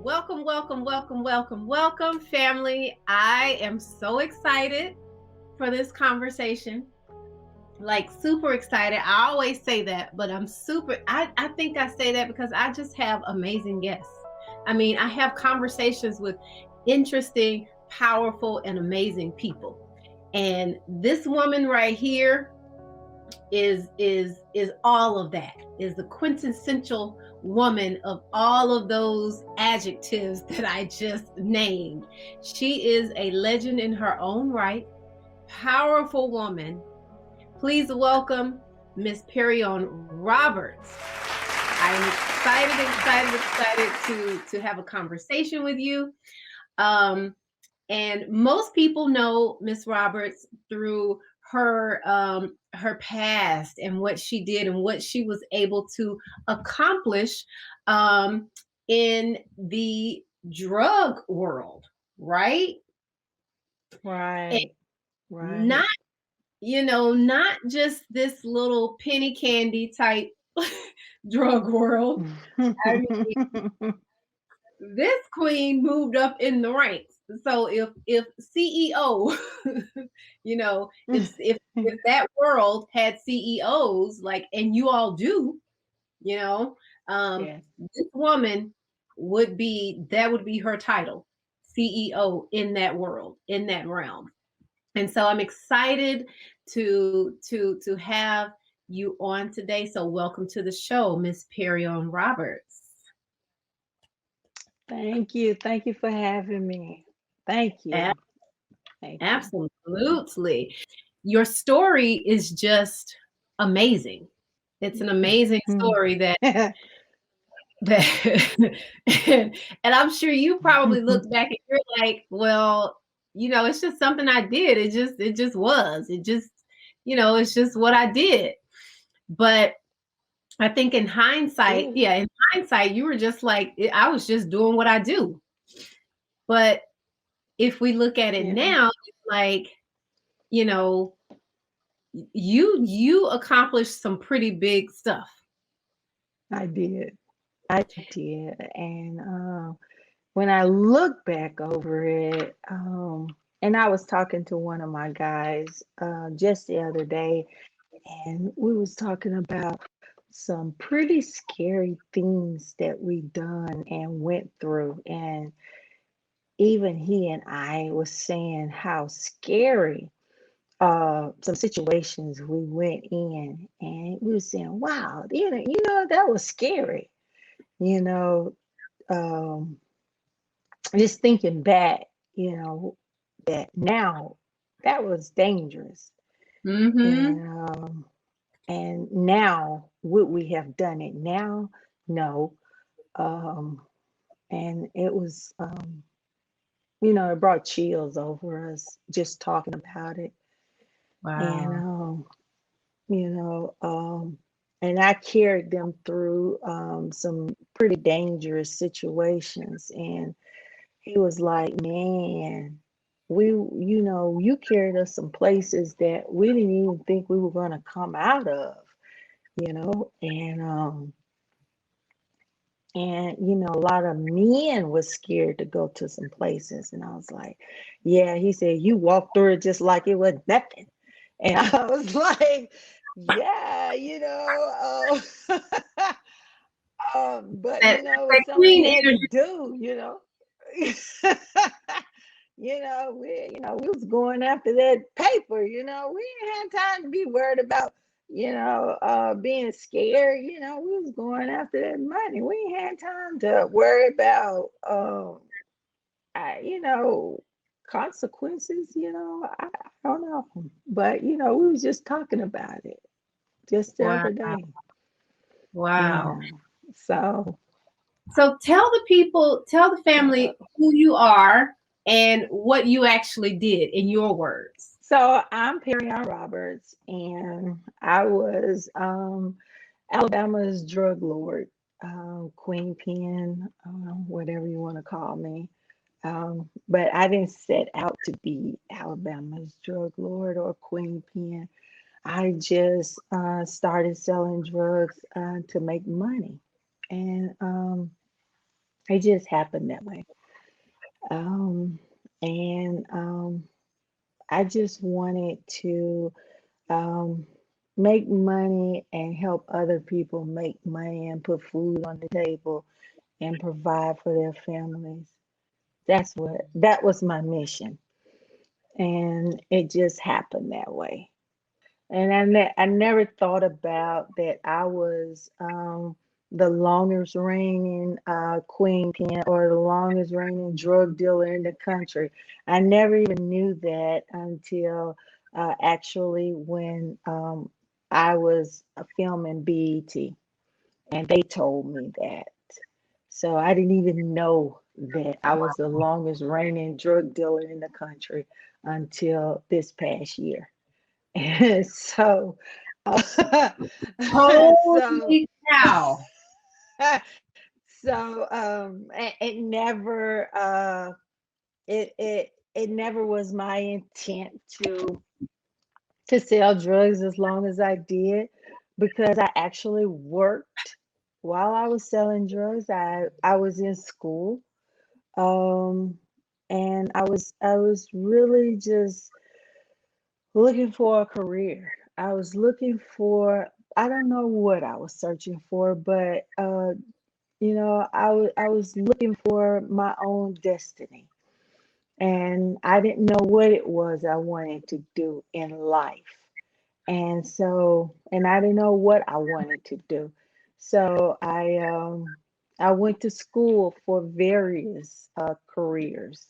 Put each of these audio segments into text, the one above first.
Welcome, family. I am so excited for this conversation. Like, super excited. I always say that, but I think I say that because I just have amazing guests. I mean, I have conversations with interesting, powerful, and amazing people. And this woman right here is all of that, is the quintessential woman of all of those adjectives that I just named. She is a legend in her own right, powerful woman. Please welcome Miss Perrion Roberts. I am excited to have a conversation with you. And most people know Miss Roberts through her past and what she did and what she was able to accomplish in the drug world, right? Right, And right. not just this little penny candy type drug world. I mean, this queen moved up in the ranks. So if CEO, if that world had CEOs, like, and you all do, you know, Yes. this woman would be her title, CEO in that world, in that realm. And so I'm excited to have you on today. So welcome to the show, Miss Perrion Roberts. Thank you. Thank you for having me. Thank you. Thank you. Absolutely. Your story is just amazing. It's an amazing story that and I'm sure you probably look back and you're like, well, it's just something I did. It just was. It's just what I did. But I think True. in hindsight, you were just like, I was just doing what I do. But if we look at it Yeah, now, it's like, you know, you accomplished some pretty big stuff. I did. I did. And when I look back over it, and I was talking to one of my guys just the other day, and we was talking about some pretty scary things that we done and went through. And even he and I was saying how scary some situations we went in, and we were saying, wow, that was scary. You know, um, just thinking back, you know, that now that was dangerous. Mm-hmm. And now would we have done it now? No. Um, and it was it brought chills over us just talking about it. And Wow. you know, um, and I carried them through some pretty dangerous situations. And he was like, man, you carried us some places that we didn't even think we were going to come out of, and a lot of men was scared to go to some places. And I was like, yeah, he said, you walked through it just like it was nothing. And I was like, yeah, but That, it's that something we queen had to energy. do. We was going after that paper. We didn't have time to be worried about being scared. We was going after that money. We ain't had time to worry about consequences. I don't know, but we was just talking about it just the Wow. other day. Wow. Yeah. So So tell the uh, family who you are and what you actually did in your words. so I'm Perrion Roberts, and I was Alabama's drug lord, queen pin, whatever you want to call me. But I didn't set out to be Alabama's drug lord or queen pin. I just started selling drugs to make money. And It just happened that way. Um, and I just wanted to um, make money and help other people make money and put food on the table and provide for their families. That was my mission. And it just happened that way. And I never thought about that I was the longest reigning queen or the longest reigning drug dealer in the country. I never even knew that until actually when I was filming BET, and they told me that. So I didn't even know that I was the longest reigning drug dealer in the country until this past year. And so, so, Holy cow. it never, it never was my intent to sell drugs as long as I did, because I actually worked while I was selling drugs. I was in school, um, and I was really just looking for a career. I was looking for, I don't know what I was searching for, but I was looking for my own destiny. And I didn't know what it was I wanted to do in life. And I didn't know what I wanted to do. So I went to school for various careers,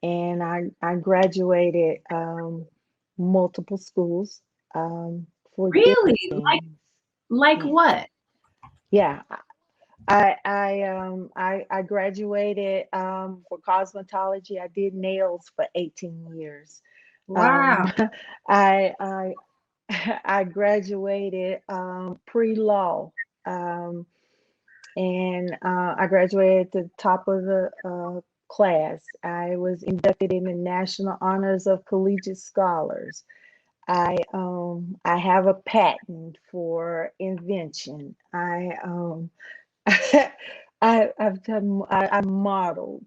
and I graduated multiple schools for different Really? things. Like Yeah, what? yeah. I graduated for cosmetology. I did nails for 18 years. Wow. Um, I I graduated pre-law, um, and I graduated at the top of the class. I was inducted in the National Honors of Collegiate Scholars. I have a patent for invention. I modeled.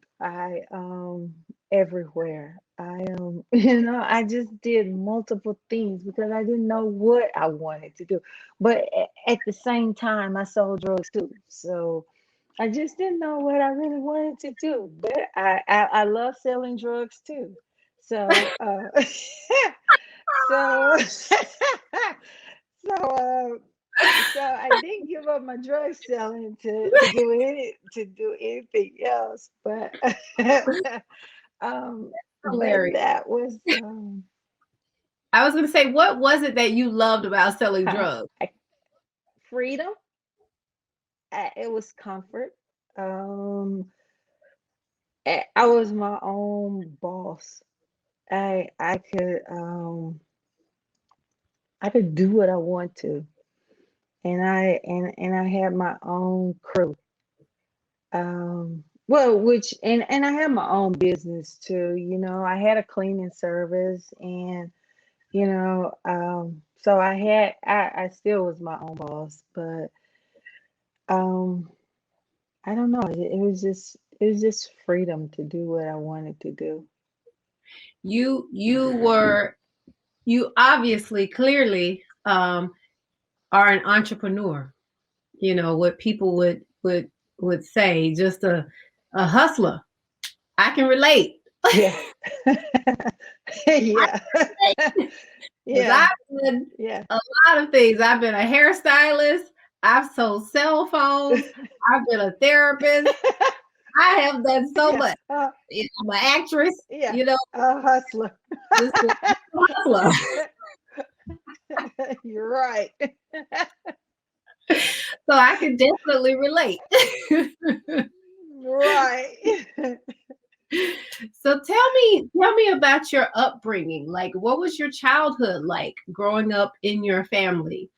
Everywhere. I just did multiple things because I didn't know what I wanted to do. But at the same time, I sold drugs too. So I just didn't know what I really wanted to do. But I love selling drugs too. So so so so I didn't give up my drug selling to do anything else, but but Hilarious. that was I was going to say, what was it that you loved about selling huh, drugs? freedom. It was comfort. Um, I was my own boss. I could do what I want to, and I had my own crew. Well, which and I had my own business too. I had a cleaning service, and so I still was my own boss, but um, I don't know. It was just freedom to do what I wanted to do. You obviously clearly are an entrepreneur. What people would say, just a hustler. I can relate. Yeah, yeah, Because yeah, I've been yeah. a lot of things. I've been a hairstylist. I've sold cell phones. I've been a therapist. I have done so Yeah, much. I'm an actress. yeah, You know, a hustler. just a hustler. You're right. So I can definitely relate. Right. So tell me about your upbringing. Like, what was your childhood like growing up in your family?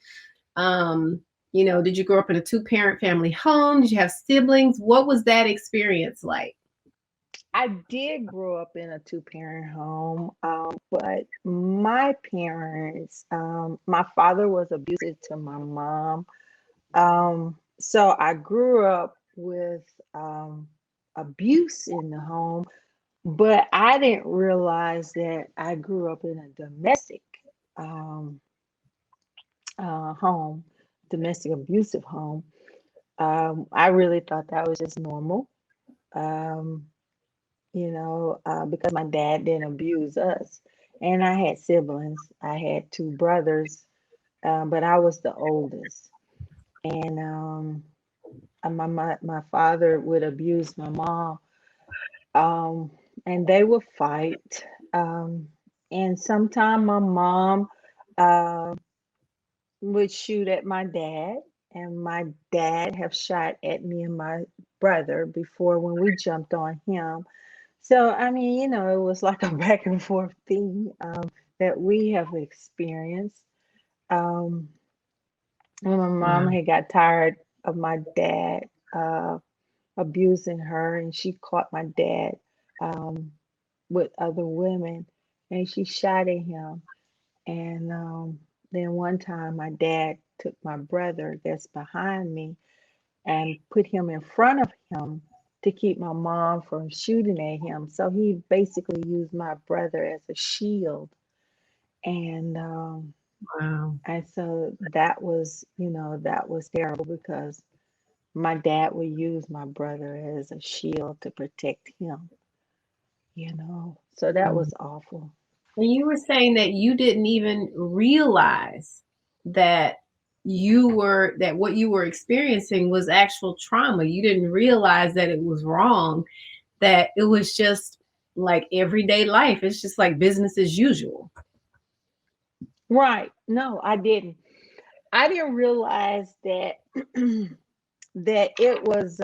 Um, did you grow up in a two-parent family home? Did you have siblings? What was that experience like? I did grow up in a two-parent home, but my parents, my father was abusive to my mom. So I grew up with abuse in the home, but I didn't realize that I grew up in a domestic um, home, domestic abusive home. I really thought that was just normal, um, because my dad didn't abuse us. And I had siblings. I had two brothers, but I was the oldest. And my father would abuse my mom, um, and they would fight. Um, and sometimes my mom uh, would shoot at my dad, and my dad have shot at me and my brother before when we jumped on him. So I mean, it was like a back and forth thing that we have experienced. Um, when my mom Wow. had got tired of my dad uh, abusing her, and she caught my dad um, with other women, and she shot at him. And then one time, my dad took my brother that's behind me and put him in front of him to keep my mom from shooting at him. So he basically used my brother as a shield. And Wow. so that was terrible because my dad would use my brother as a shield to protect him. So that Mm. was awful. And you were saying that you didn't even realize that that what you were experiencing was actual trauma. You didn't realize that it was wrong, that it was just like everyday life. It's just like business as usual. Right. No, I didn't. I didn't realize that that it was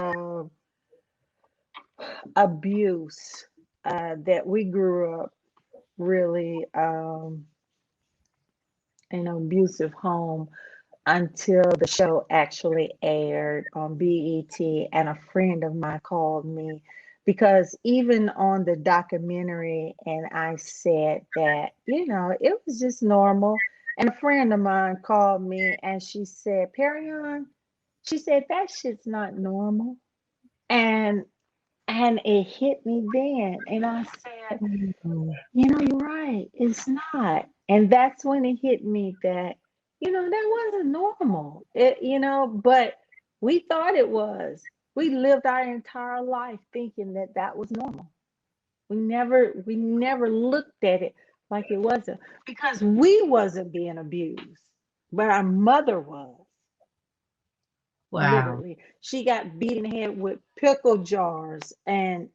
abuse, that we grew up really in an abusive home until the show actually aired on BET, and a friend of mine called me because even on the documentary, and I said that, it was just normal. And a friend of mine called me and she said, Perrion, she said, that shit's not normal. And it hit me then. And I said, Mhm. you're right. It's not. And that's when it hit me that, that wasn't normal. But we thought it was. We lived our entire life thinking that that was normal. We never looked at it like it wasn't, because we wasn't being abused, but our mother was. Wow. Literally, she got beat in the head with pickle jars, and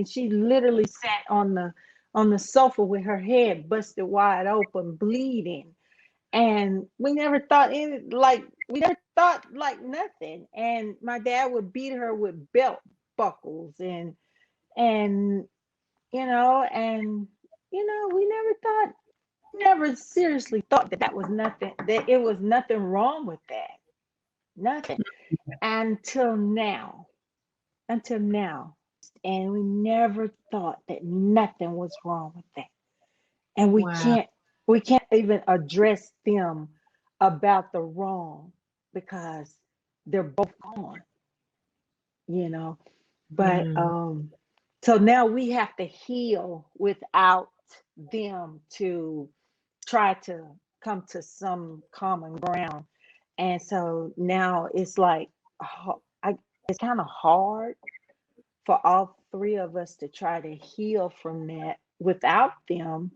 she literally sat on the sofa with her head busted wide open, bleeding. And we never thought like nothing. And my dad would beat her with belt buckles, and we never seriously thought that was nothing, that it was nothing wrong with that. Nothing. Until now. Until now. And we never thought that nothing was wrong with that. And we Wow. can't even address them about the wrong because they're both gone, you know. But Mm. so now we have to heal without them to try to come to some common ground. And so now it's like, it's kind of hard for all three of us to try to heal from that without them,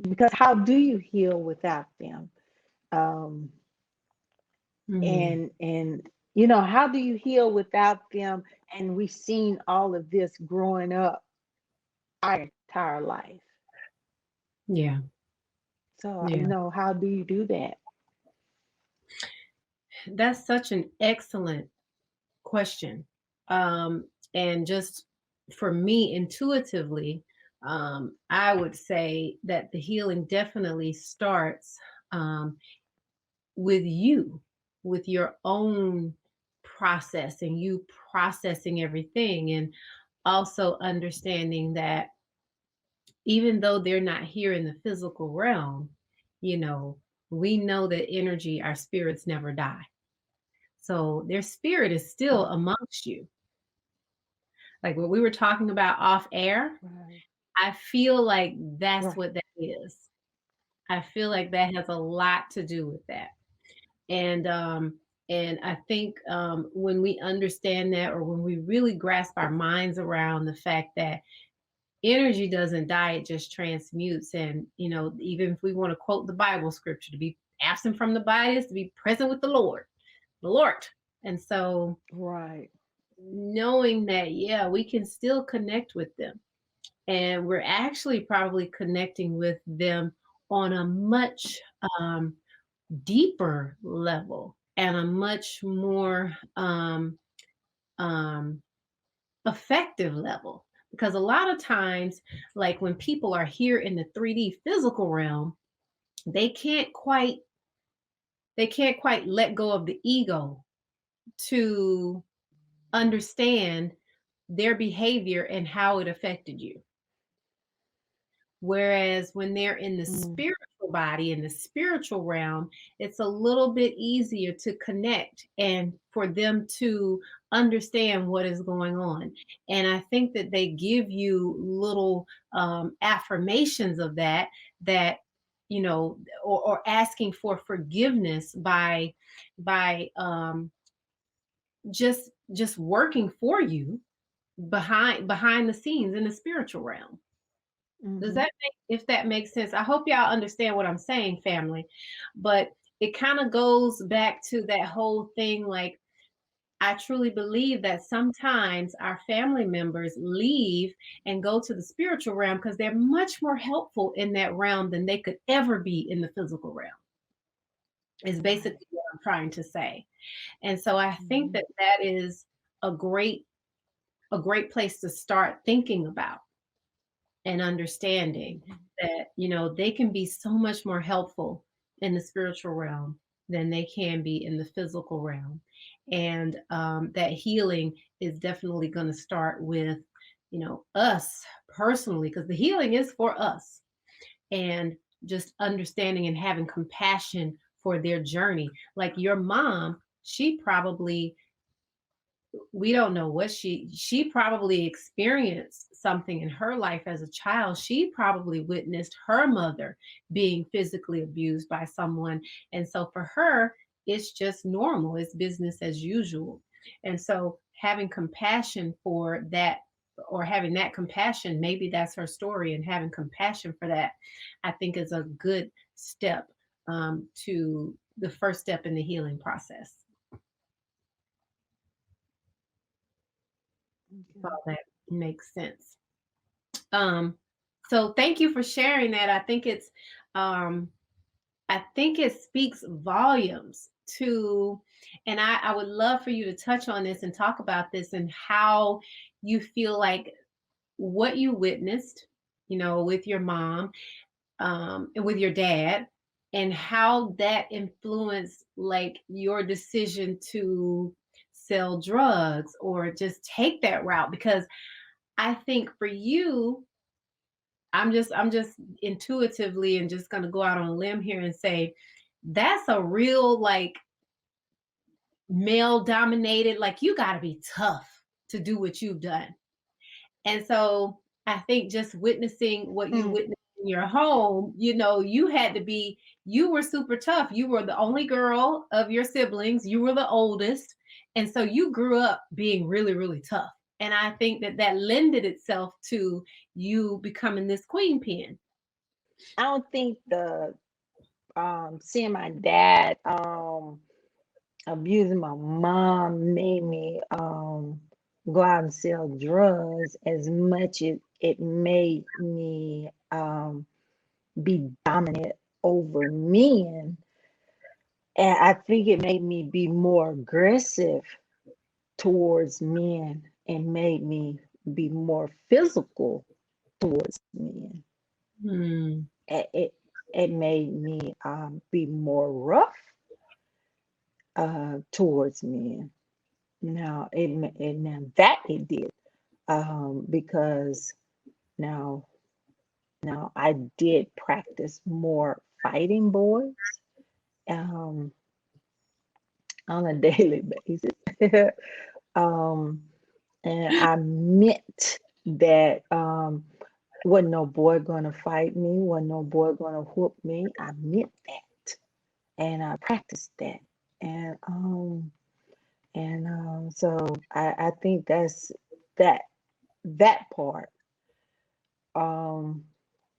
because how do you heal without them? um Mm. and how do you heal without them? And we've seen all of this growing up our entire life. Yeah. So Yeah. how do you do that? That's such an excellent question. Um, and just for me, intuitively, I would say that the healing definitely starts um, with you, with your own process, and you processing everything, and also understanding that even though they're not here in the physical realm, you know, we know that energy, our spirits never die. So their spirit is still amongst you. Like what we were talking about off air, Right. I feel like that's Right. what that is. I feel like that has a lot to do with that. And I think when we understand that, or when we really grasp our minds around the fact that energy doesn't die, it just transmutes. And even if we want to quote the Bible scripture, to be absent from the body is to be present with the Lord. And so Right. knowing that, yeah, we can still connect with them, and we're actually probably connecting with them on a much deeper level and a much more um, effective level. Because a lot of times, like when people are here in the 3D physical realm, they can't quite let go of the ego to understand their behavior and how it affected you. Whereas when they're in the Mm. spiritual body, in the spiritual realm, it's a little bit easier to connect and for them to understand what is going on. And I think that they give you little affirmations of that, or asking for forgiveness by just working for you behind the scenes in the spiritual realm. Does Mm-hmm. that if that makes sense? I hope y'all understand what I'm saying, family. But it kind of goes back to that whole thing. Like, I truly believe that sometimes our family members leave and go to the spiritual realm because they're much more helpful in that realm than they could ever be in the physical realm, is Right. basically what I'm trying to say. And so I think Mm-hmm. that that is a great a great place to start thinking about and understanding Mm-hmm. that they can be so much more helpful in the spiritual realm than they can be in the physical realm. And that healing is definitely going to start with us personally, because the healing is for us. And just understanding and having compassion for their journey. Like your mom, she probably, we don't know what she probably experienced something in her life as a child. She probably witnessed her mother being physically abused by someone, and so for her it's just normal, it's business as usual. And so having compassion for that, or having that compassion, maybe that's her story, and having compassion for that, I think is a good step, to the first step in the healing process. Okay. All that makes sense. Um, so thank you for sharing that. Um, I think it speaks volumes to, and I would love for you to touch on this and talk about this and how you feel like what you witnessed, with your mom, and with your dad, and how that influenced like your decision to sell drugs or just take that route. Because I think for you, I'm just intuitively and just gonna go out on a limb here and say that's a real like male dominated, like you gotta be tough to do what you've done. And so I think just witnessing what you Mm. witnessed in your home, you were super tough. You were the only girl of your siblings, you were the oldest. And so you grew up being really, really tough. And I think that that lended itself to you becoming this queen pin. I don't think the seeing my dad abusing my mom made me go out and sell drugs as much as it made me be dominant over men. And I think it made me be more aggressive towards men and made me be more physical towards men. Hmm. It made me be more rough towards men. Now now that it did because now I did practice more fighting boys. Um, on a daily basis. um, and I meant that wasn't no boy gonna fight me, wasn't no boy gonna whoop me. I meant that, and I practiced that, and so I think that's that that part. Um,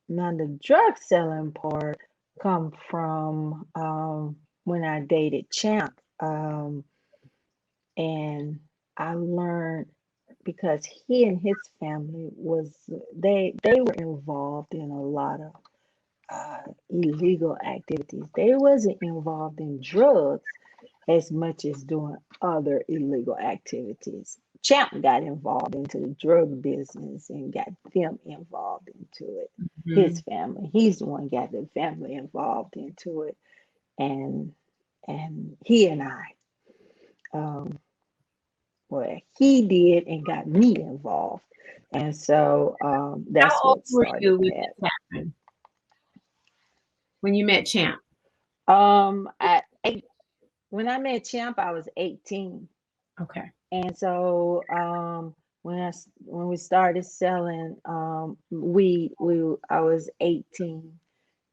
Now the drug selling part come from when I dated Champ, and I learned because he and his family was they were involved in a lot of illegal activities. They wasn't involved in drugs as much as doing other illegal activities. Champ got involved into the drug business and got them involved into it. His Mhm. family, he's the one got the family involved into it, and he and I, um, well, he did and got me involved, and so How that's old what were started you when that. this happened? When you met Champ? At when I met Champ, I was 18. Okay. And so when we started selling we I was 18,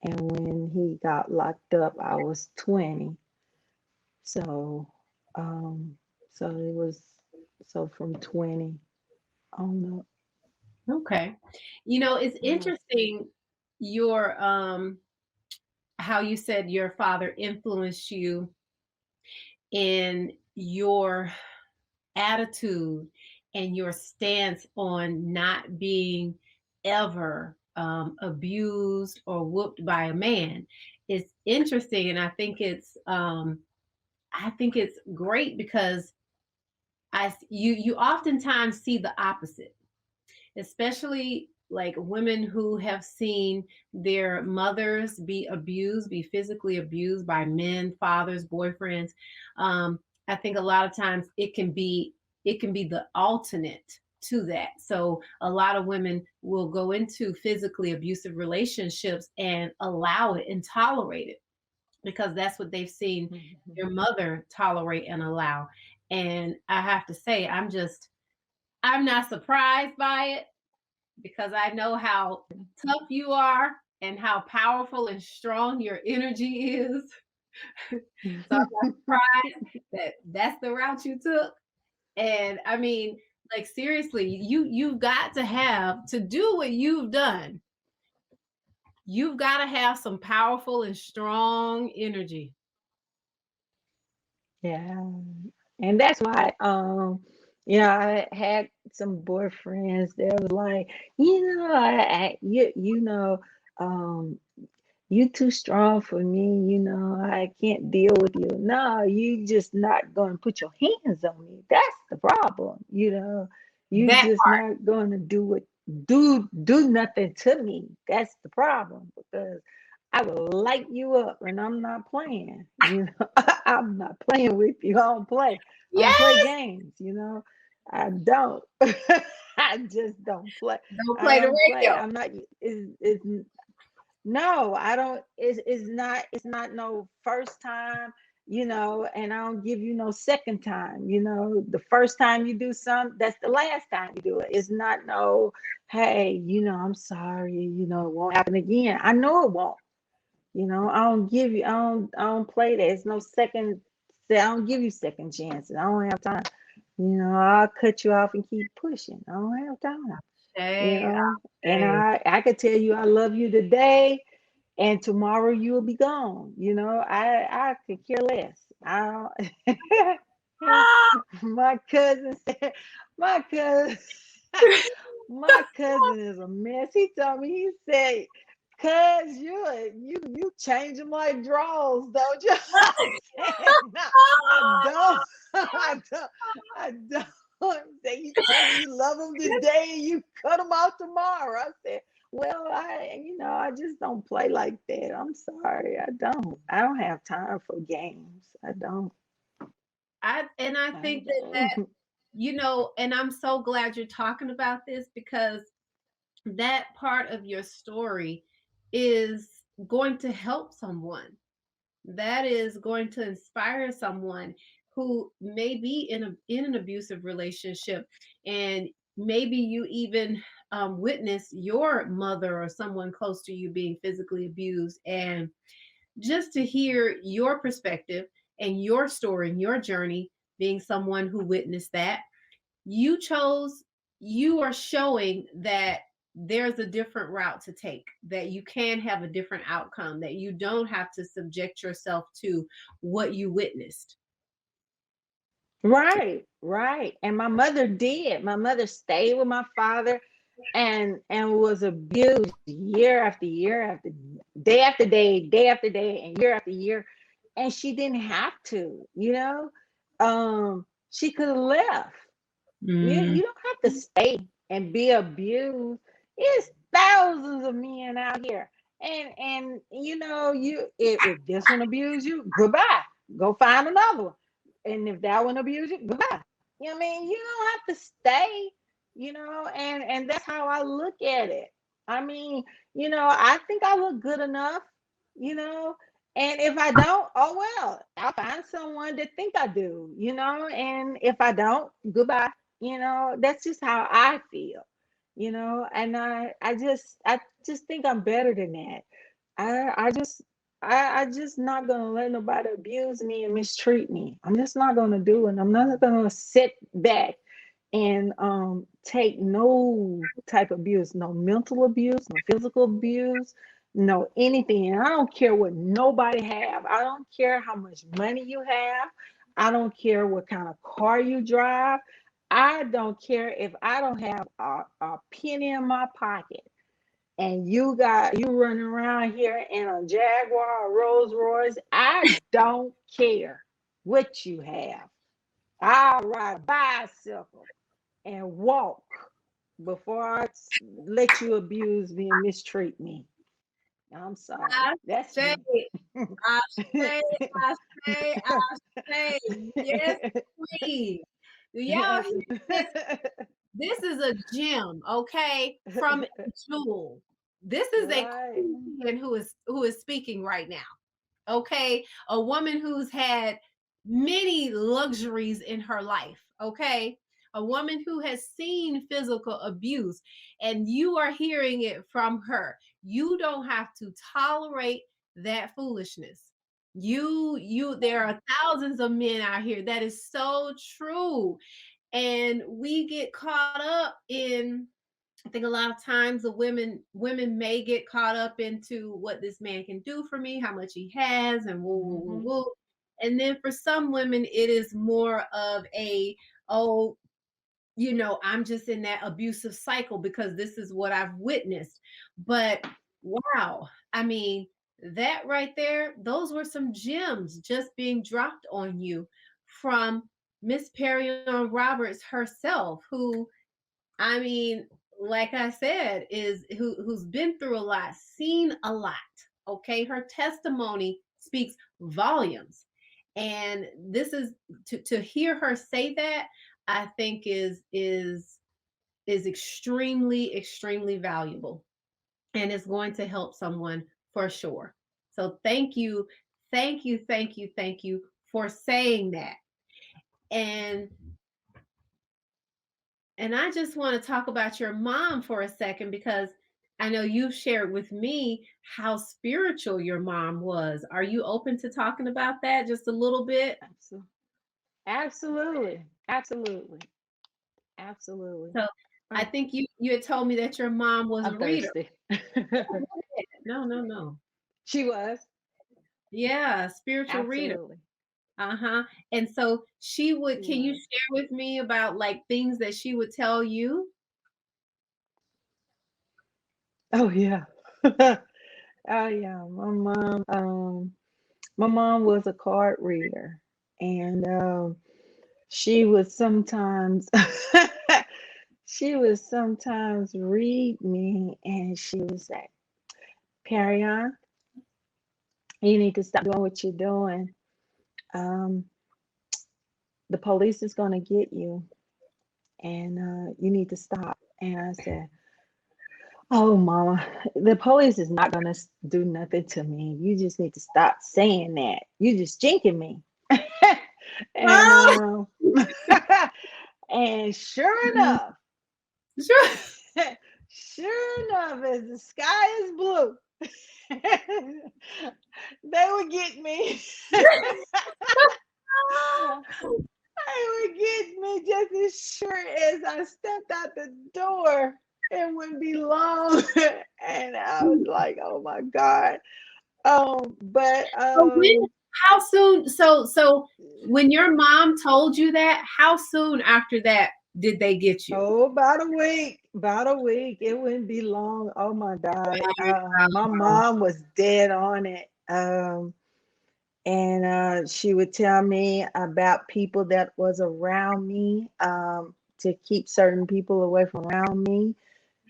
and when he got locked up I was 20. So so it was so from 20 on up. Okay. It's Yeah. interesting your how you said your father influenced you in your attitude and your stance on not being ever abused or whooped by a man. It's interesting, and I think it's great because you oftentimes see the opposite, especially like women who have seen their mothers be physically abused by men, fathers, boyfriends. I think a lot of times it can be the alternate to that. So a lot of women will go into physically abusive relationships and allow it and tolerate it because that's what they've seen Mhm. their mother tolerate and allow. And I have to say, I'm not surprised by it because I know how tough you are and how powerful and strong your energy is. So I'm not surprised that that's the route you took. And I mean, like seriously, you've got to have to do what you've done. You've got to have some powerful and strong energy. Yeah. And that's why I had some boyfriends that was like, um you too strong for me, I can't deal with you. No, you just not going to put your hands on me. That's the problem. You That just not going to do nothing to me. That's the problem, because I will light you up, and I'm not playing. I'm not playing with you. I don't play yes, games. I don't. I just don't play. don't I play the don't play. radio. I'm not. It's no, I don't. It's not no first time, and I don't give you no second time. The first time you do something, that's the last time you do it. It's not no, hey, I'm sorry, it won't happen again. I know it won't. I don't play that. It's no second. I don't give you second chances. I don't have time. I'll cut you off and keep pushing. I don't have time. Hey, And hey. I could tell you I love you today, and tomorrow you will be gone. I could care less. I don't, my cousin said, my cousin, my cousin is a mess. He told me, he said, "Cuz you change them like draws, don't you?" I said, "No, I don't. I don't. I don't." Say, you tell me you love them today and you cut them off tomorrow. I said, well, I just don't play like that. I'm sorry. I don't. I don't have time for games. I don't. I I think that don't. and I'm so glad you're talking about this because that part of your story is going to help someone. That is going to inspire someone. who may be in an abusive relationship, and maybe you even witness your mother or someone close to you being physically abused, and just to hear your perspective and your story and your journey, being someone who witnessed that, you chose, you are showing that there's a different route to take, that you can have a different outcome, that you don't have to subject yourself to what you witnessed. Right, right. And my mother did. My mother stayed with my father and was abused year after year after day after day, and year after year. And she didn't have to, you know. She could have left. Mm. You don't have to stay and be abused. It's thousands of men out here. And you know, if this one abused you, goodbye. Go find another one. And if that one abused you, goodbye. You know what I mean? You don't have to stay, you know, and that's how I look at it. I mean, you know, I think I look good enough, you know, and if I don't, oh well, I'll find someone that think I do, you know, and if I don't, goodbye. You know, that's just how I feel, you know, and I just think I'm better than that. I just not gonna let nobody abuse me and mistreat me. I'm just not gonna do it. I'm not gonna sit back and take no type of abuse, no mental abuse, no physical abuse, no anything. And I don't care what nobody have. I don't care how much money you have. I don't care what kind of car you drive. I don't care if I don't have a penny in my pocket and you running around here in a Jaguar or Rolls Royce. I don't care what you have. I'll ride a bicycle and walk before I let you abuse me and mistreat me. I'm sorry. I That's say, me. I say, I say, I say, yes, queen. Do y'all hear this? This is a gem, okay, from a jewel. This is a Right. queen who is speaking right now. Okay, a woman who's had many luxuries in her life. Okay, a woman who has seen physical abuse, and you are hearing it from her. You don't have to tolerate that foolishness. There are thousands of men out here. That is so true. And we get caught up in, I think a lot of times the women may get caught up into what this man can do for me, how much he has, and woo woo woo Hmm. woo. And then for some women, it is more of a, oh, I'm just in that abusive cycle because this is what I've witnessed. But wow, I mean, that right there, those were some gems just being dropped on you from Miss Perrion Roberts herself, who, I mean, like I said, who's been through a lot, seen a lot. Okay, her testimony speaks volumes, and this is to hear her say that. I think is extremely extremely valuable, and it's going to help someone for sure. So thank you, thank you, thank you, thank you for saying that. And And I just want to talk about your mom for a second, because I know you've shared with me how spiritual your mom was. Are you open to talking about that just a little bit? Absolutely. Absolutely. Absolutely. Absolutely. So I Oh, think you had told me that your mom was I'm a reader. thirsty. No, no, no. She was. Yeah, spiritual reader. Absolutely. Uh-huh. And so She can you was. share with me about like things that she would tell you? Oh yeah. Oh yeah. My mom was a card reader, and she would sometimes she would sometimes read me, and she would say, "Perryon, you need to stop doing what you're doing. Um, the police is going to get you, and you need to stop." And I said, "Oh, Mama, the police is not going to do nothing to me. You just need to stop saying that. You just jinking me." And and sure Mhm. enough, Sure. sure enough, as the sky is blue, they would get me. They would get me just as sure as I stepped out the door. It wouldn't be long. And I was like, oh my God. But So when, how soon? So when your mom told you that, how soon after that did they get you? oh, about a week. About a week. It wouldn't be long. Oh my God. My Wow. mom was dead on it. And she would tell me about people that was around me, to keep certain people away from around me.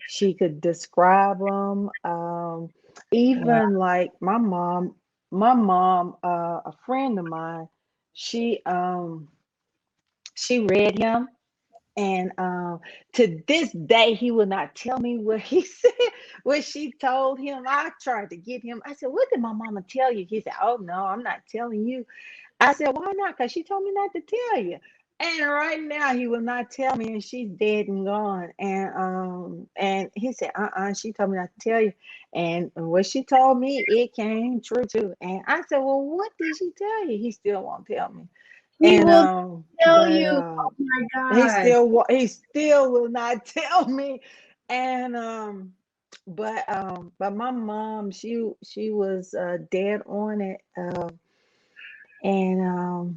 She could describe them. Wow. Even like a friend of mine, she she read him. And to this day, he will not tell me what he said, what she told him. I tried to get him. I said, "What did my mama tell you?" He said, "Oh no, I'm not telling you." I said, "Why not?" Because she told me not to tell you. And right now, he will not tell me, and she's dead and gone. And he said, she told me not to tell you. And what she told me, it came true too. And I said, "Well, what did she tell you?" He still won't tell me. He And will tell but you. Oh my gosh. he still will not tell me. And but my mom, she was dead on it. And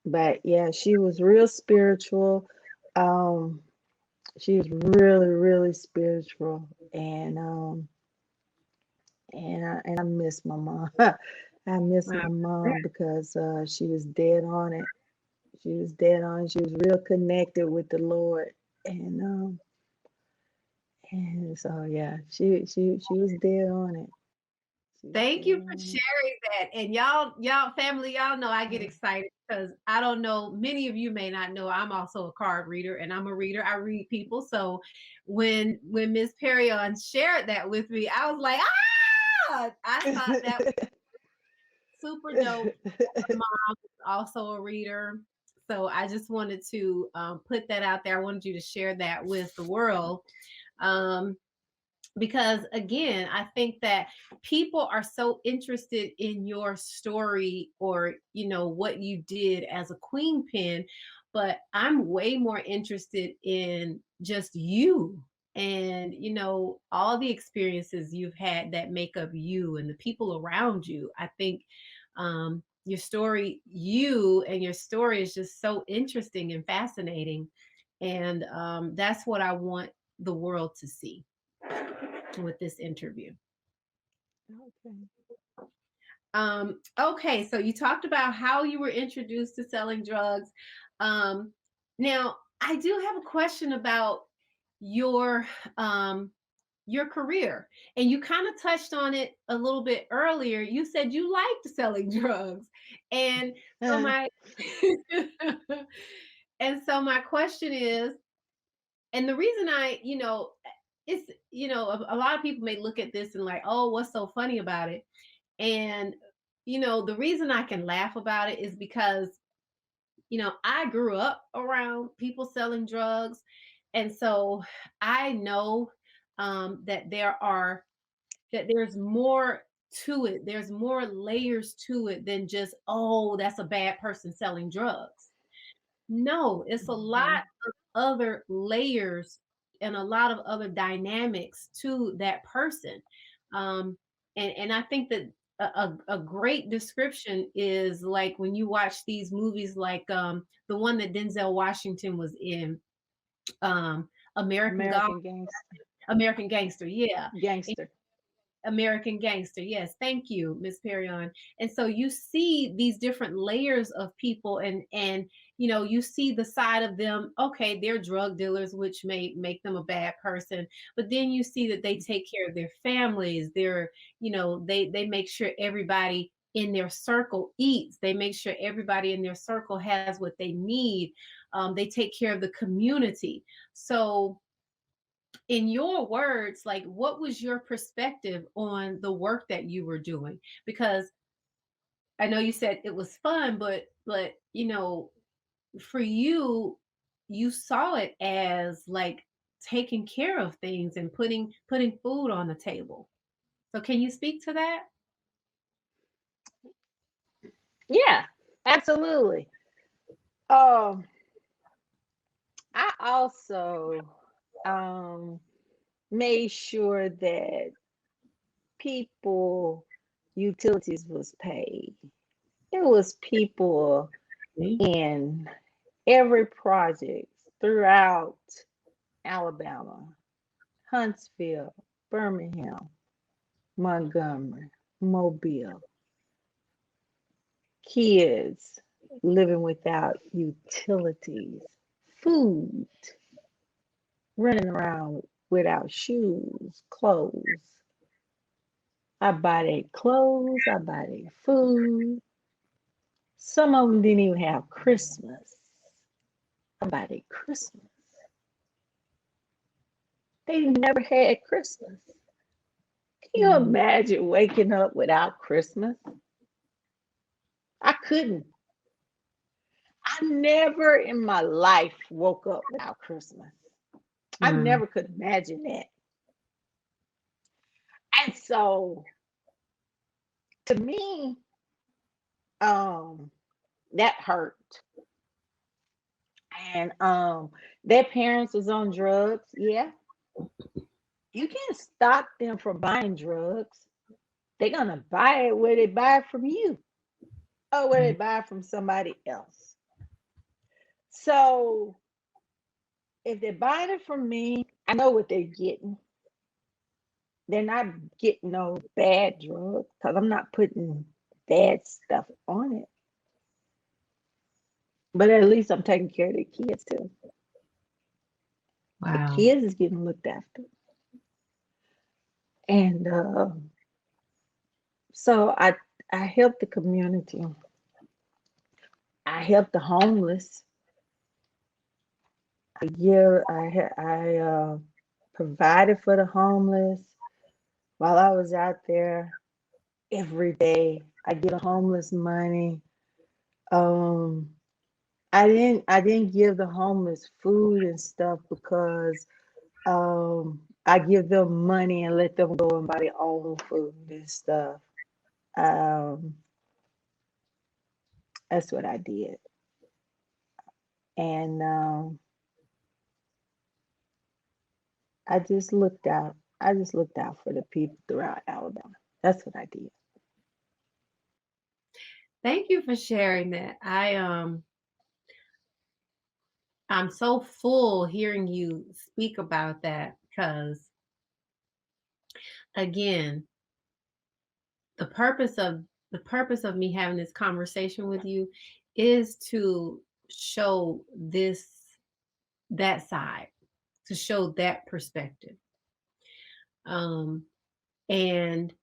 but yeah, she was real spiritual. Um, she was really, really spiritual. And I miss my mom. I miss Wow. my mom because she was dead on it. She was dead on it. She was real connected with the Lord. And so yeah, she was dead on it. She was Thank you dead for on sharing that. And y'all family, y'all know I get it. excited because I don't know, many of you may not know I'm also a card reader and I'm a reader. I read people. So when Miss Perrion shared that with me, I was like, ah, I thought that was super dope. My mom is also a reader. So I just wanted to put that out there. I wanted you to share that with the world. Um, because again, I think that people are so interested in your story, or what you did as a queen pin, but I'm way more interested in just you, and all the experiences you've had that make up you and the people around you. I think your story is just so interesting and fascinating, and that's what I want the world to see with this interview. Okay. Okay, so you talked about how you were introduced to selling drugs. Um, Now, I do have a question about your um, your career, and you kind of touched on it a little bit earlier. You said you liked selling drugs, and so my and so my question is, and the reason it's a lot of people may look at this and like, oh, what's so funny about it? And the reason I can laugh about it is because I grew up around people selling drugs, and so I know that there's more to it. There's more layers to it than just, oh, that's a bad person selling drugs. No, it's a lot Mhm. of other layers and a lot of other dynamics to that person. Um, and I think that a great description is like when you watch these movies, like the one that Denzel Washington was in, American God, American Gangster. American Gangster, yeah. Gangster. American Gangster. Yes, thank you, Miss Perrion. And so you see these different layers of people, and you see the side of them. Okay, they're drug dealers, which may make them a bad person, but then you see that they take care of their families. They make sure everybody in their circle eats. They make sure everybody in their circle has what they need. They take care of the community. So in your words, like, what was your perspective on the work that you were doing? Because I know you said it was fun, but for you, you saw it as like taking care of things and putting food on the table. So can you speak to that? Yeah, absolutely. Um, I also um made sure that people utilities was paid. It was people Okay. in every project throughout Alabama, Huntsville, Birmingham, Montgomery, Mobile, kids living without utilities, food, running around without shoes, clothes. I buy their clothes, I buy their food. Some of them didn't even have Christmas. I buy their Christmas. They never had Christmas. Can you Mm, imagine waking up without Christmas? I couldn't. I never in my life woke up without Christmas. I wow. never could imagine that. And so to me, um, that hurt. And their parents was on drugs. Yeah, you can't stop them from buying drugs. They're gonna buy it where they buy it from you or where they Right. buy it from somebody else. So if they're buying it from me, I know what they're getting. They're not getting no bad drugs because I'm not putting bad stuff on it. But at least I'm taking care of the kids too. The Wow. kids is getting looked after. And so I help the community. I help the homeless. I provided for the homeless while I was out there every day. I get a homeless money. Um, I didn't give the homeless food and stuff because I give them money and let them go and buy their own food and stuff. Um, that's what I did. And I just looked out. I just looked out for the people throughout Alabama. That's what I did. Thank you for sharing that. I'm so full hearing you speak about that because again, the purpose of me having this conversation with you is to show that side, to show that perspective. Um, and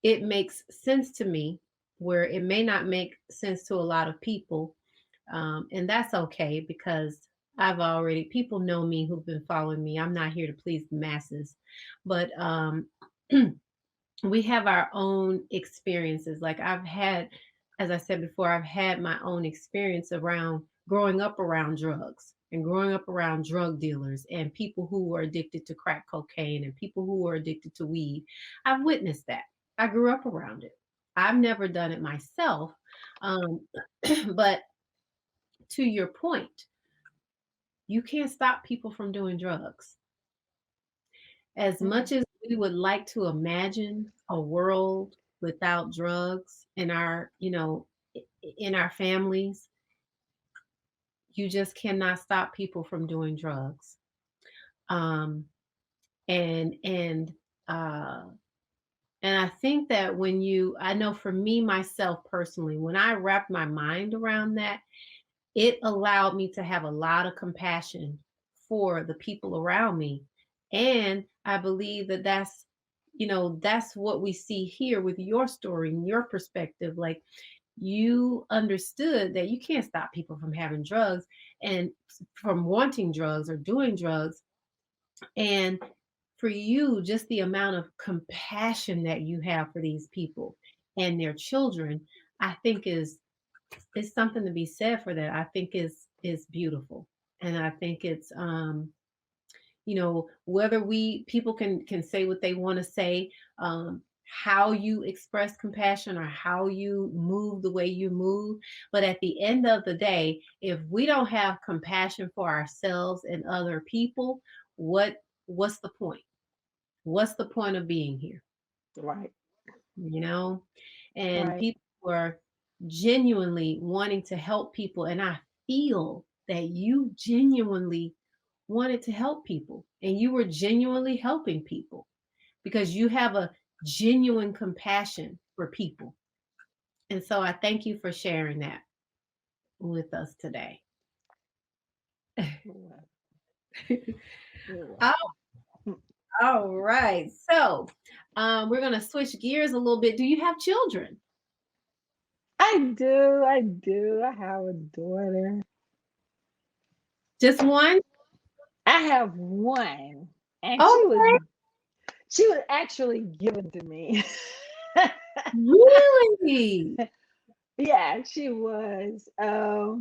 it makes sense to me where it may not make sense to a lot of people. And that's okay because people know me who've been following me. I'm not here to please the masses, but we have our own experiences. Like as I said before, I've had my own experience around growing up around drugs and growing up around drug dealers and people who are addicted to crack cocaine and people who are addicted to weed. I've witnessed that. I grew up around it. I've never done it myself. Um, but to your point, you can't stop people from doing drugs. As Mm, much as we would like to imagine a world without drugs in in our families, you just cannot stop people from doing drugs. Um, and and uh, and I think that I know for me myself personally, when I wrapped my mind around that, it allowed me to have a lot of compassion for the people around me. And I believe that that's what we see here with your story and your perspective. Like you understood that you can't stop people from having drugs and from wanting drugs or doing drugs. And for you, just the amount of compassion that you have for these people and their children, I think is something to be said for that. I think is beautiful. And I think it's whether we people can say what they want to say, how you express compassion or how you move the way you move, but at the end of the day, if we don't have compassion for ourselves and other people, what's the point? What's the point of being here? Right. you know and Right. people are genuinely wanting to help people, and I feel that you genuinely wanted to help people, and you were genuinely helping people because you have a genuine compassion for people. And so I thank you for sharing that with us today. You're welcome. You're Oh, welcome. all right. So we're going to switch gears a little bit. Do you have children? I do. I do. I have a daughter. Just one? I have one, and Okay. she was actually given to me. Really? Yeah, she was. I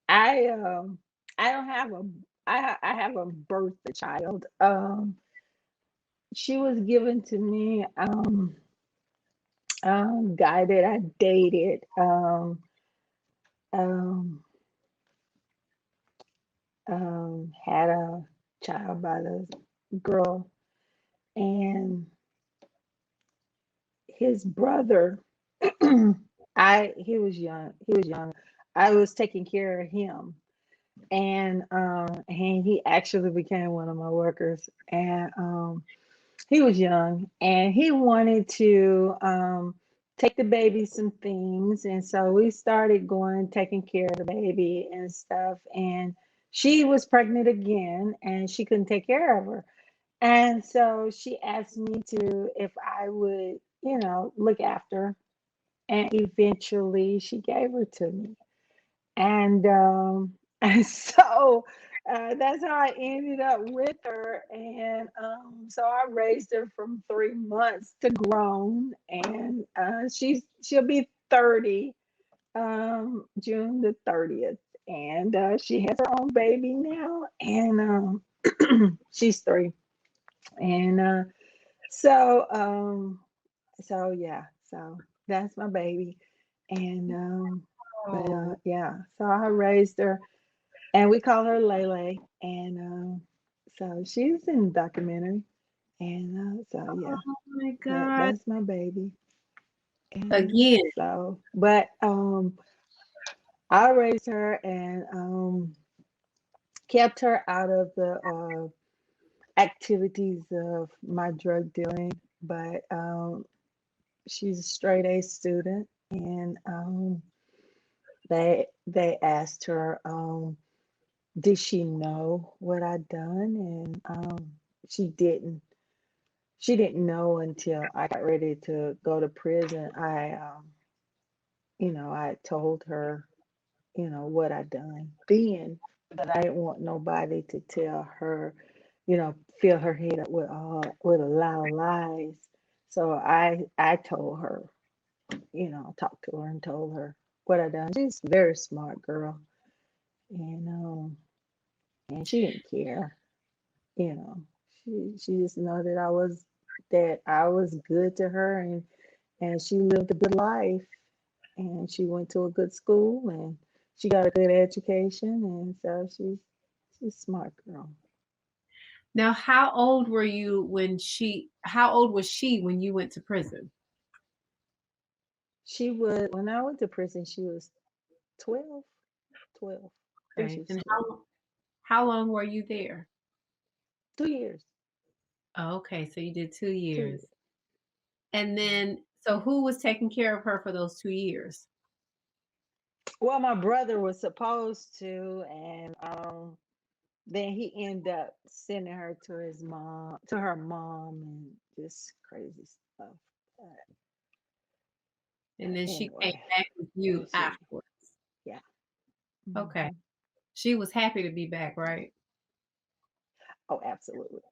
I don't have a I have a birth child. She was given to me. Guy that I dated. Um, had a child by the girl, and his brother. I He was young. I was taking care of him, and he actually became one of my workers. And he was young, and he wanted to take the baby some things, and so we started going taking care of the baby and stuff. And she was pregnant again, and she couldn't take care of her, and so she asked me to if I would, look after her. And eventually she gave her to me. And and so that's how I ended up with her. And so I raised her from 3 months to grown, and she'll be 30 June the 30th, and she has her own baby now, and she's 3. And so yeah, so that's my baby. And but Oh, yeah, so I raised her, and we call her Lele. And so she's in the documentary. And so yeah, oh my but God. that's my baby. And Again. so, but I raised her, and kept her out of the activities of my drug dealing. But she's a straight A student, and they asked her, did she know what I'd done, and she didn't. She didn't know until I got ready to go to prison. I told her, what I'd done then, but I didn't want nobody to tell her, fill her head up with a lot of lies. So I told her, talked to her and told her what I done. She's a very smart girl, and she didn't care. You know, she just know that I was good to her, and she lived a good life, and she went to a good school, and she got a good education, and so she's a smart girl. Now, how old was she when you went to prison? She was When I went to prison, she was 12, 12. I think she Okay. was And 12. how long were you there? 2 years. Oh, okay, so you did 2 2 years. years. And then so who was taking care of her for those 2 years? Well, my brother was supposed to, and then he ended up sending her to her mom, and just crazy stuff. But And then she came anyway, back with you she afterwards. yeah. Okay. Hmm. She was happy to be back, right? Oh, absolutely.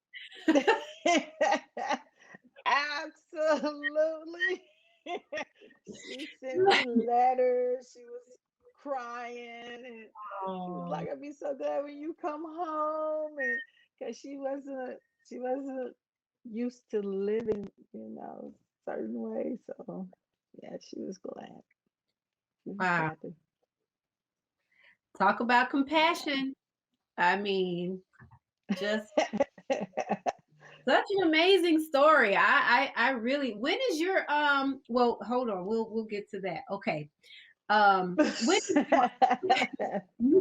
Absolutely. She sent me letters. She was crying, and she was Oh, like, "I'll be so glad when you come home," and because she wasn't used to living, certain way. So yeah, she was glad. She was wow. happy. Talk about compassion. I mean, just such an amazing story. I really, when is your well, hold on, we'll get to that. Okay. When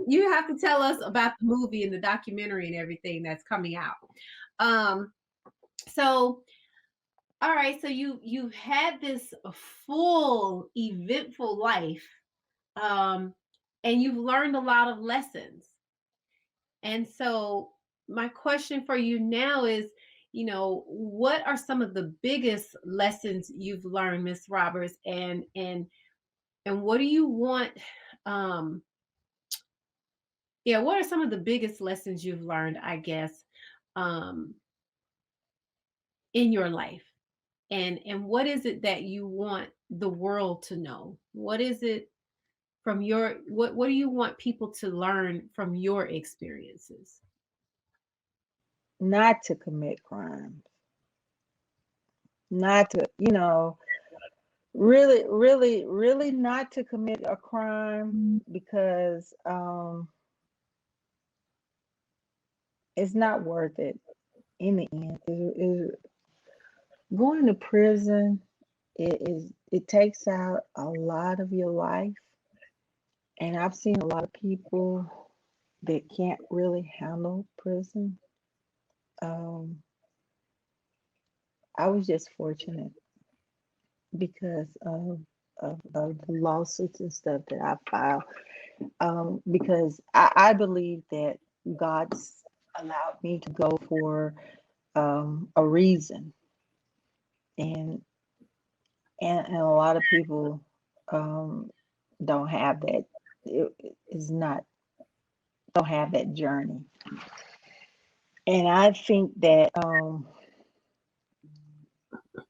you have to tell us about the movie and the documentary and everything that's coming out. Um, so all right, so you've had this full eventful life, um, and you've learned a lot of lessons. And so my question for you now is, what are some of the biggest lessons you've learned, Miss Roberts, and what do you want um yeah, what are some of the biggest lessons you've learned, I guess, um in your life? And what is it that you want the world to know? What is it from your what do you want people to learn from your experiences? Not to commit crimes, not to, really, really, really not to commit a crime because it's not worth it in the end. Going to prison, it takes out a lot of your life, and I've seen a lot of people that can't really handle prison. Um, I was just fortunate because of the lawsuits and stuff that I filed. Because I believe that God's allowed me to go for a reason, and and a lot of people um, don't have that. It is not don't have that journey, and I think that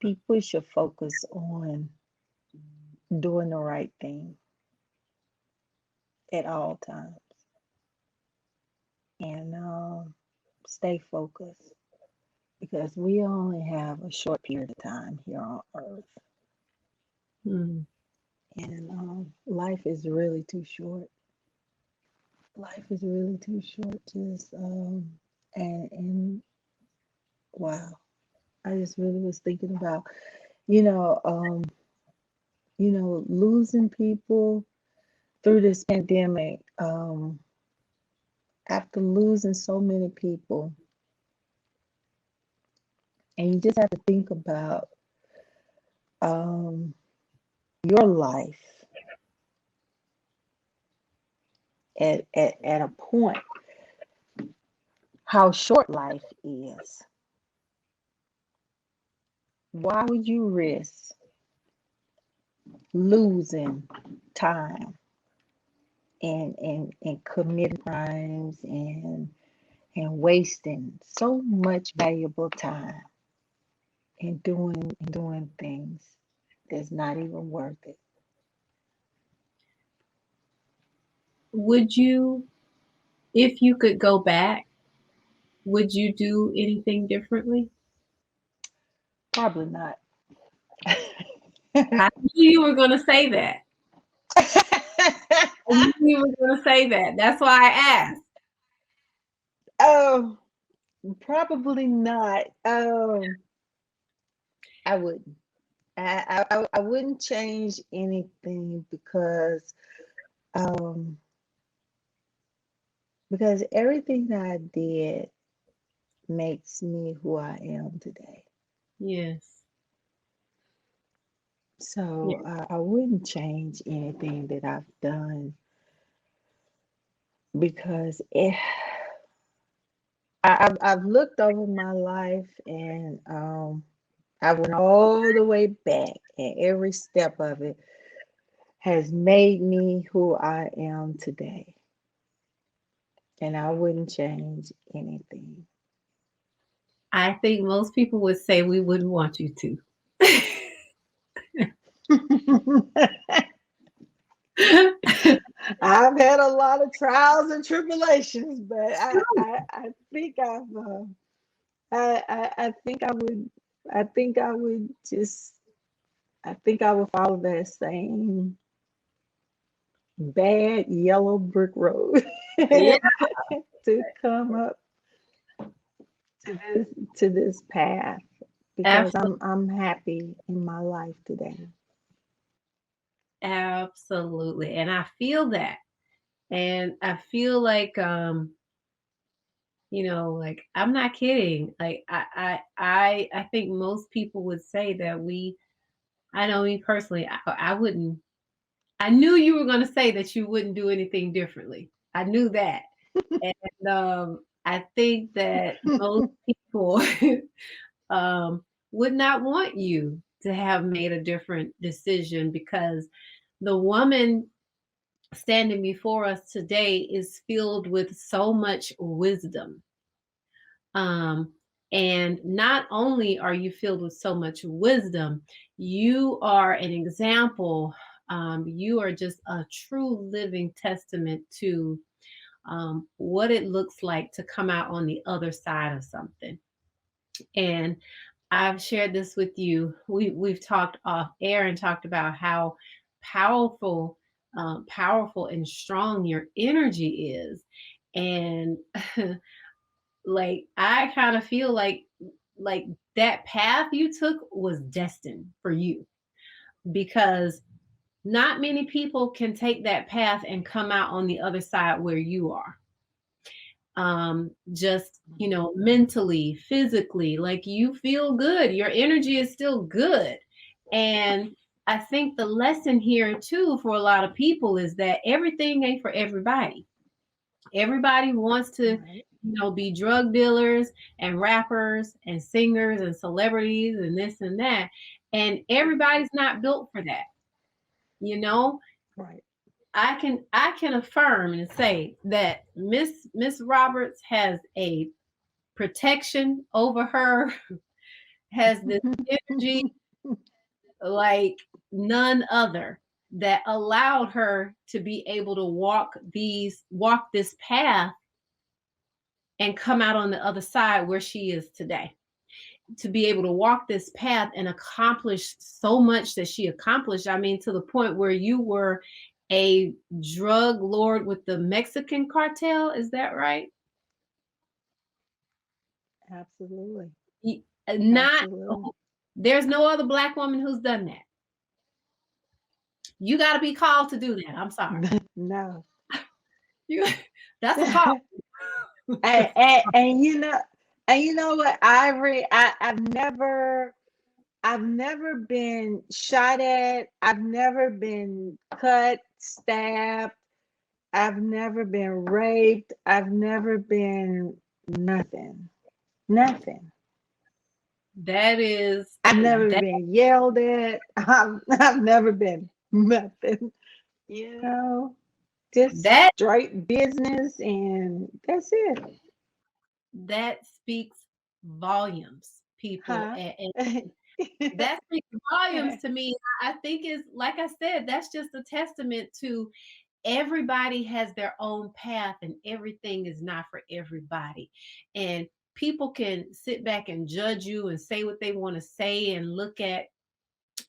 people should focus on doing the right thing at all times, and stay focused because we only have a short period of time here on earth, Hmm. and life is really too short. Life is really too short. Just and wow, I just really was thinking about you know um losing people through this pandemic. After losing so many people, and you just have to think about um your life at a point, how short life is. Why would you risk losing time and committing crimes and wasting so much valuable time and doing things that's not even worth it? Would you, if you could go back, would you do anything differently? Probably not. I knew you were going to say that. I knew you were going to say that. That's why I asked. Oh, probably not. I wouldn't. I wouldn't change anything um because everything that I did makes me who I am today. Yes. So Yeah. I wouldn't change anything that I've done because I've looked over my life, and I went all the way back, and every step of it has made me who I am today. And I wouldn't change anything. I think most people would say we wouldn't want you to. I've had a lot of trials and tribulations, but I think I think I think I would just I think I would follow that same bad yellow brick road Yeah, to come up to this path because absolutely. I'm happy in my life today. Absolutely. And I feel that. And I feel like like I'm not kidding. Like I think most people would say that I know me personally, I wouldn't. I knew you were going to say that you wouldn't do anything differently. I knew that. And I think that most people would not want you to have made a different decision because the woman standing before us today is filled with so much wisdom. Um, and not only are you filled with so much wisdom, you are an example. You are just a true living testament to what it looks like to come out on the other side of something. And I've shared this with you. We've talked off air and talked about how powerful, powerful and strong your energy is, and like I kind of feel like that path you took was destined for you because not many people can take that path and come out on the other side where you are. Just mentally, physically, like you feel good, your energy is still good. And I think the lesson here too for a lot of people is that everything ain't for everybody. Everybody wants to Right. be drug dealers and rappers and singers and celebrities and this and that, and everybody's not built for that. you know Right. I can affirm and say that Miss Roberts has a protection over her, has this energy like none other, that allowed her to be able to walk this path and come out on the other side where she is today, to be able to walk this path and accomplish so much that she accomplished. I mean, to the point where you were a drug lord with the Mexican cartel. Is that right? Absolutely. Not, Absolutely. there's no other black woman who's done that. You got to be called to do that. I'm sorry. No. You, that's a call. And you know what, Ivory, I've never been shot at. I've never been cut, stabbed. I've never been raped. I've never been nothing. Nothing. That is I've never that been yelled at. I've never been nothing. You know, just that straight business, and that's it. that speaks volumes, people. Huh? And that speaks volumes to me. I think is, like I said, that's just a testament to everybody has their own path and everything is not for everybody. And people can sit back and judge you and say what they want to say and look at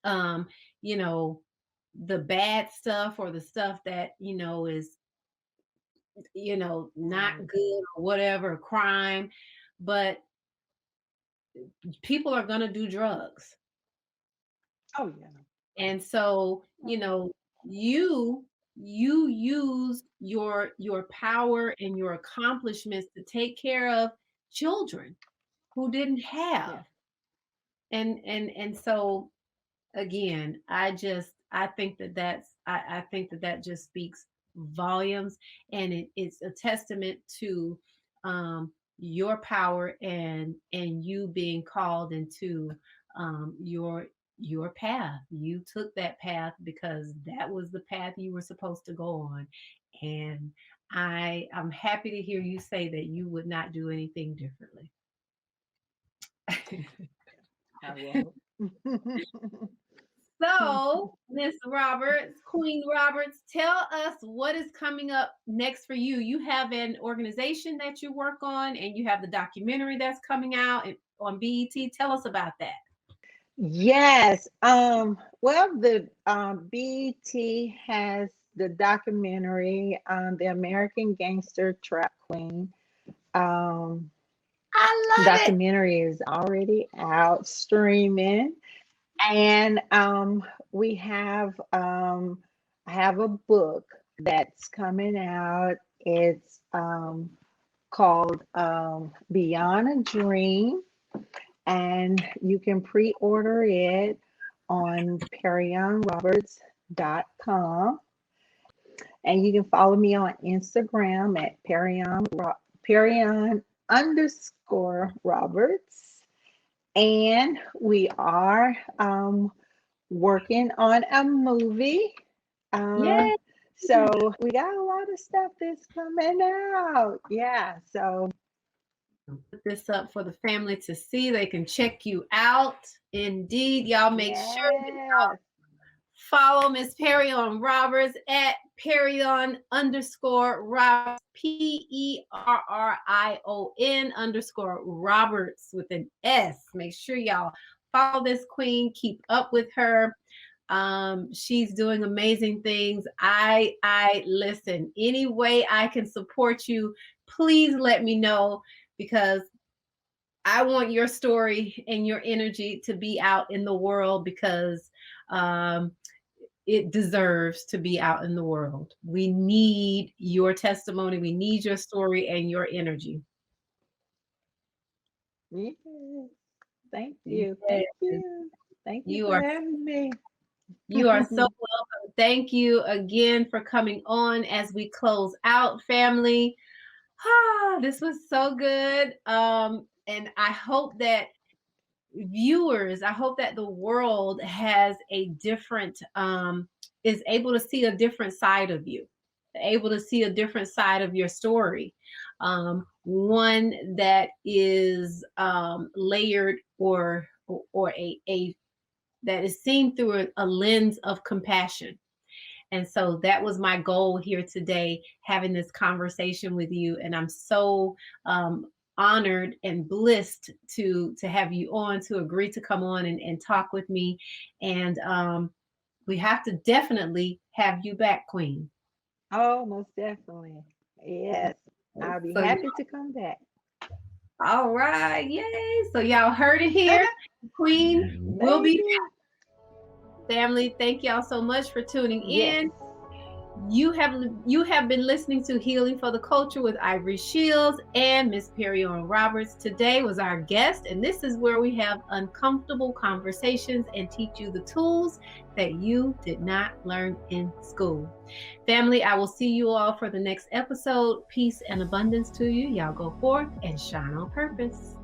um, you know, the bad stuff or the stuff that, is, not Right. good or whatever, crime. But people are going to do drugs. Oh yeah. And so, you use your power and your accomplishments to take care of children who didn't Yeah. have. And so again, I think I think that just speaks volumes, and it's a testament to your power and you being called into your path. You took that path because that was the path you were supposed to go on. And I'm happy to hear you say that you would not do anything differently. I won't. So, Miss Roberts, Queen Roberts, tell us what is coming up next for you. You have an organization that you work on, and you have the documentary that's coming out on BET. Tell us about that. Yes. Well, the BET has the documentary, The American Gangster Trap Queen. Um, I love it. Documentary is already out streaming, and I have a book that's coming out. It's called Beyond a Dream, and you can pre-order it on perrionroberts.com, and you can follow me on Instagram at Perrion underscore Roberts. And we are working on a movie. Yay. So we got a lot of stuff that's coming out. Yeah. So Put this up for the family to see. They can check you out. Indeed, y'all make sure that y'all yes. follow Miss Perrion Roberts at Perrion underscore Roberts, PERRION underscore Roberts with an S. Make sure y'all follow this queen, keep up with her. She's doing amazing things. I listen. Any way I can support you, please let me know, because I want your story and your energy to be out in the world, because it deserves to be out in the world. We need your testimony. We need your story and your energy. Yes. Thank you. Yes, Thank you. Thank you you for are having me. you are so welcome. Thank you again for coming on as we close out, family. This was so good. And I hope that viewers, I hope that the world has a different is able to see a different side of you, able to see a different side of your story, one that is layered, or a that is seen through a lens of compassion. And so that was my goal here today, having this conversation with you. And I'm so honored and blessed to have you on, to agree to come on and talk with me. And we have to definitely have you back, Queen. Oh, most definitely. Yes. I'll be So, happy to come back. all right, yay! So y'all heard it here. Queen will Thank be you. back. Family, thank y'all so much for tuning Yes. in. You have been listening to Healing for the Culture with Ivory Shields and Miss Perrion Roberts. Today was our guest, and this is where we have uncomfortable conversations and teach you the tools that you did not learn in school. Family, I will see you all for the next episode. Peace and abundance to you. Y'all go forth and shine on purpose.